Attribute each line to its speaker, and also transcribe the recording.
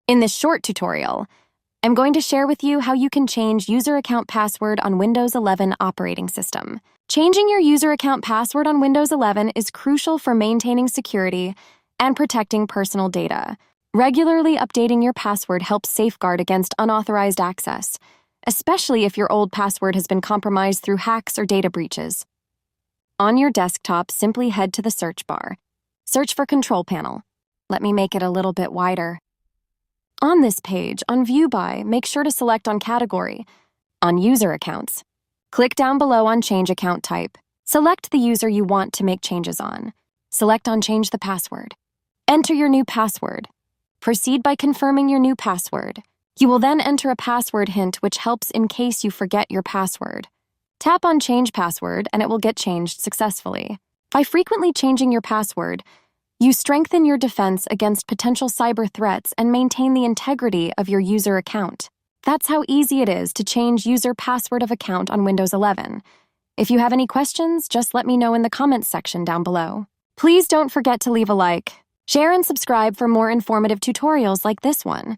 Speaker 1: In this short tutorial, I'm going to share with you how you can change user account password on Windows 11 operating system. Changing your user account password on Windows 11 is crucial for maintaining security and protecting personal data. Regularly updating your password helps safeguard against unauthorized access, especially if your old password has been compromised through hacks or data breaches. On your desktop, simply head to the search bar. Search for Control Panel. Let me make it a little bit wider. On this page, on View By, make sure to select on Category, on User Accounts. Click down below on Change Account Type. Select the user you want to make changes on. Select on Change the Password. Enter your new password. Proceed by confirming your new password. You will then enter a password hint which helps in case you forget your password. Tap on Change Password and it will get changed successfully. By frequently changing your password, you strengthen your defense against potential cyber threats and maintain the integrity of your user account. That's how easy it is to change user password of account on Windows 11. If you have any questions, just let me know in the comments section down below. Please don't forget to leave a like, share and subscribe for more informative tutorials like this one.